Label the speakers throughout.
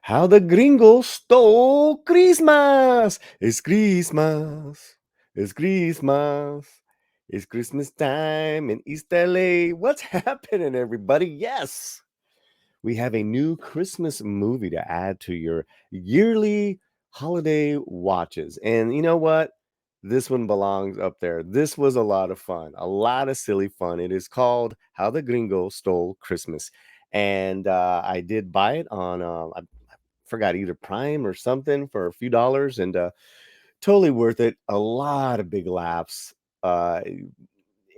Speaker 1: How the Gringo stole Christmas. It's Christmas. It's Christmas. It's Christmas time in East LA. What's happening, everybody? Yes, we have a new Christmas movie to add to your yearly holiday watches. And you know what? This one belongs up there. This was a lot of fun, a lot of silly fun. It is called How the Gringo Stole Christmas. And I did buy it on, I forgot, either Prime or something for a few dollars, and totally worth it. A lot of big laughs. Uh,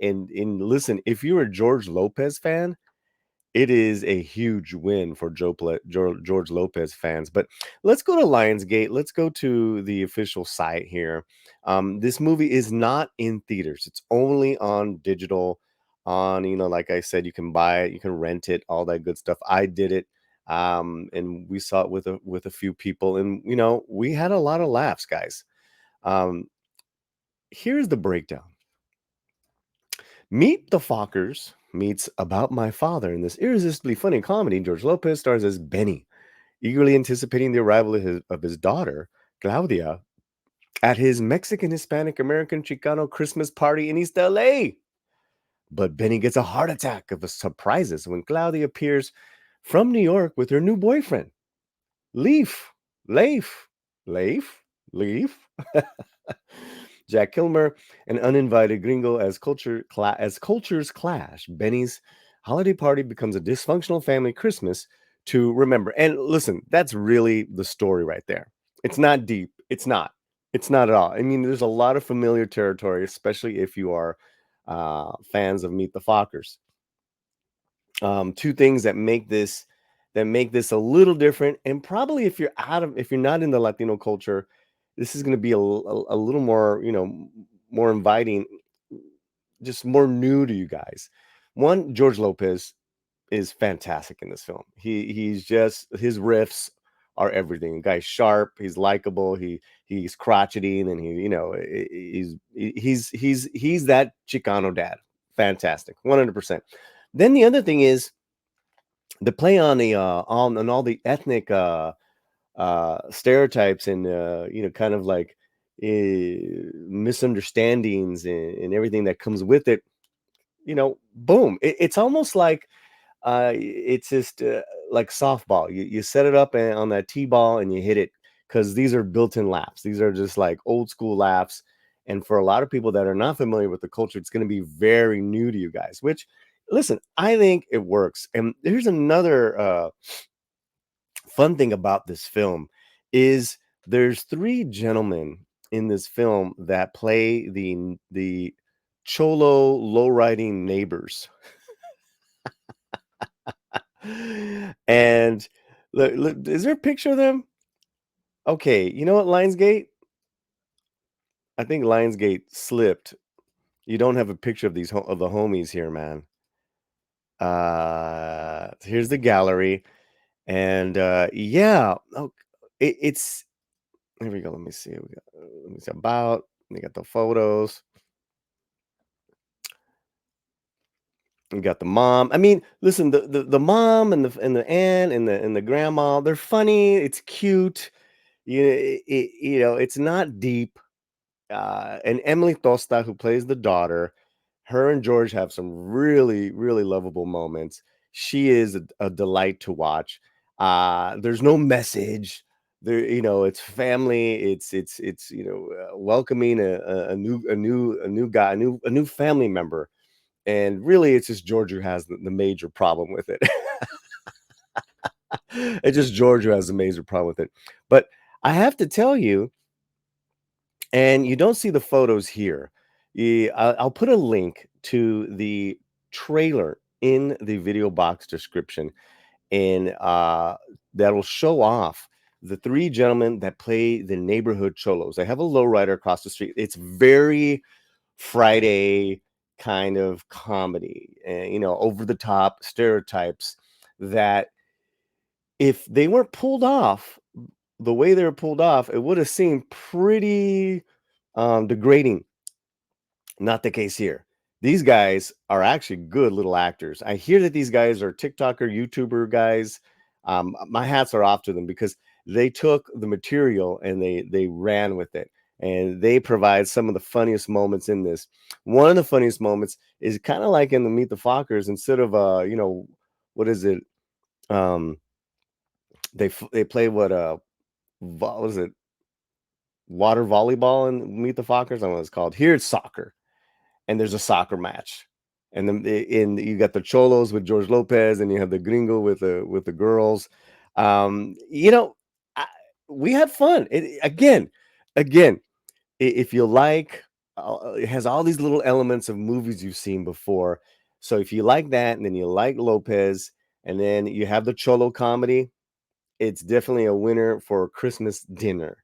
Speaker 1: and listen, if you're a George Lopez fan, it is a huge win for George Lopez fans. But let's go to Lionsgate. Let's go to the official site here. This movie is not in theaters. It's only on digital. On, like I said, you can buy it, you can rent it, all that good stuff. I did it, and we saw it with a few people, and we had a lot of laughs, guys. Um, Here's the breakdown. Meet the Fockers meets About My Father. In this irresistibly funny comedy, George Lopez stars as Benny, eagerly anticipating the arrival of his daughter, Claudia, at his Mexican, Hispanic, American, Chicano Christmas party in East LA. But Benny gets a heart attack of surprises when Claudia appears from New York with her new boyfriend, Leaf. Leif. Leif? Leaf? Jack Kilmer, an uninvited gringo as cultures clash. Benny's holiday party becomes a dysfunctional family Christmas to remember. And listen, that's really the story right there. It's not deep. It's not. It's not at all. I mean, there's a lot of familiar territory, especially if you are fans of Meet the Fockers. Two things that make this a little different, and probably if you're not in the Latino culture, this is going to be a little more, more inviting, just more new to you guys. One, George Lopez is fantastic in this film. He's just, his riffs are everything. The guy's sharp, he's likable, he's crotchety, and he, he's that Chicano dad. Fantastic, 100%. Then the other thing is the play on the on all the ethnic stereotypes, and kind of like misunderstandings, and everything that comes with it. Boom, it's almost like it's just like softball. You set it up on that t-ball and you hit it, because these are built-in laughs. These are just like old school laughs, and for a lot of people that are not familiar with the culture, it's going to be very new to you guys, which, listen, I think it works. And here's another fun thing about this film is there's three gentlemen in this film that play the cholo low riding neighbors. And look, is there a picture of them? Okay, you know what, Lionsgate? I think Lionsgate slipped. You don't have a picture of of the homies here, man. Here's the gallery, and yeah, oh, it's here we go. Let me see. Let me see about. We got the photos. You got the mom. I mean, listen, the mom and the aunt and the grandma, they're funny. It's cute. It's not deep. And Emily Tosta, who plays the daughter, her and George have some really, really lovable moments. She is a delight to watch. There's no message. There, it's family. It's welcoming a new guy, a new family member, and really, it's just George who has the major problem with it. It's just George who has a major problem with it. But I have to tell you, and you don't see the photos here. I'll put a link to the trailer in the video box description, and that'll show off the three gentlemen that play the neighborhood cholos. They have a lowrider across the street. It's very Friday kind of comedy, and over the top stereotypes that, if they weren't pulled off the way they were pulled off, it would have seemed pretty degrading. Not the case here. These guys are actually good little actors. I hear that these guys are TikToker, YouTuber guys. My hats are off to them because they took the material and they ran with it, and they provide some of the funniest moments in this. One of the funniest moments is kind of like in the Meet the Fockers. Instead of what is it? Um, they play what is it? Water volleyball and Meet the Fockers. I don't know what it's called. Here it's soccer, and there's a soccer match. And then you got the Cholos with George Lopez, and you have the Gringo with the girls. You know, I, we had fun. Again, if you like, it has all these little elements of movies you've seen before. So if you like that, and then you like Lopez, and then you have the Cholo comedy, it's definitely a winner for Christmas dinner.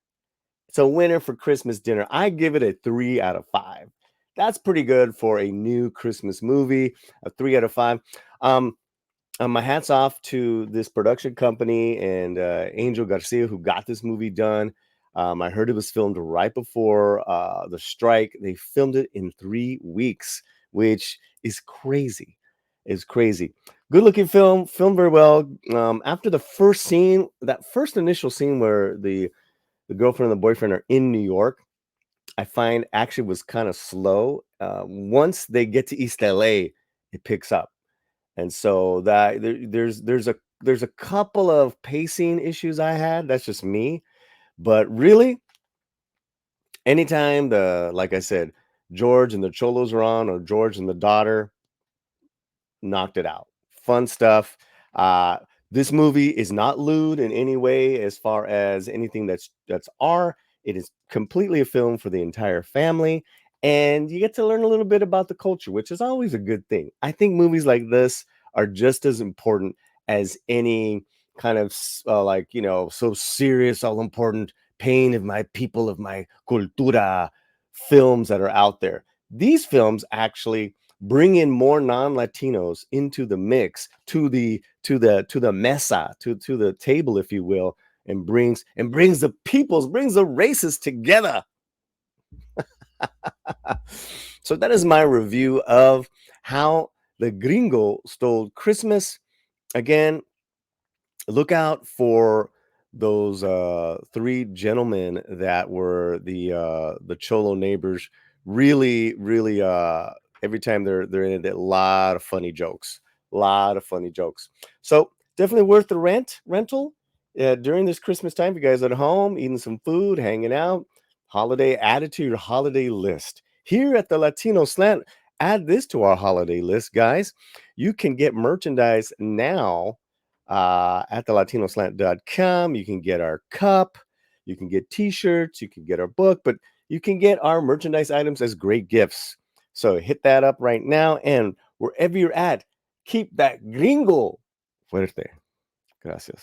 Speaker 1: It's a winner for Christmas dinner. I give it a 3 out of 5. That's pretty good for a new Christmas movie, a 3 out of 5. Um, my hats off to this production company and Angel Garcia who got this movie done. I heard it was filmed right before the strike. They filmed it in 3 weeks, which is crazy. It's crazy. Good looking film, filmed very well. After the first scene, that first initial scene where the girlfriend and the boyfriend are in New York, I find actually was kind of slow. Once they get to East LA, it picks up, and so there's a couple of pacing issues I had. That's just me, but really, anytime the like I said, George and the Cholos are on, or George and the daughter, knocked it out. Fun stuff. Uh, this movie is not lewd in any way as far as anything that's R. It is completely a film for the entire family, and you get to learn a little bit about the culture, which is always a good thing. I think movies like this are just as important as any kind of so serious, all important pain of my people, of my cultura films that are out there. These films actually bring in more non-Latinos into the mix, to the mesa, to the table, if you will, and brings the races together. So that is my review of how the Gringo stole Christmas. Again, look out for those three gentlemen that were the Cholo neighbors. Really, every time they're in it, a lot of funny jokes. Lot of funny jokes. So definitely worth the rental during this Christmas time. If you guys are at home eating some food, hanging out, holiday, add it to your holiday list. Here at the Latino Slant, add this to our holiday list, guys. You can get merchandise now at the latinoslant.com. You can get our cup, you can get t-shirts, you can get our book, but you can get our merchandise items as great gifts. So hit that up right now, and wherever you're at, keep that gringo fuerte. Gracias.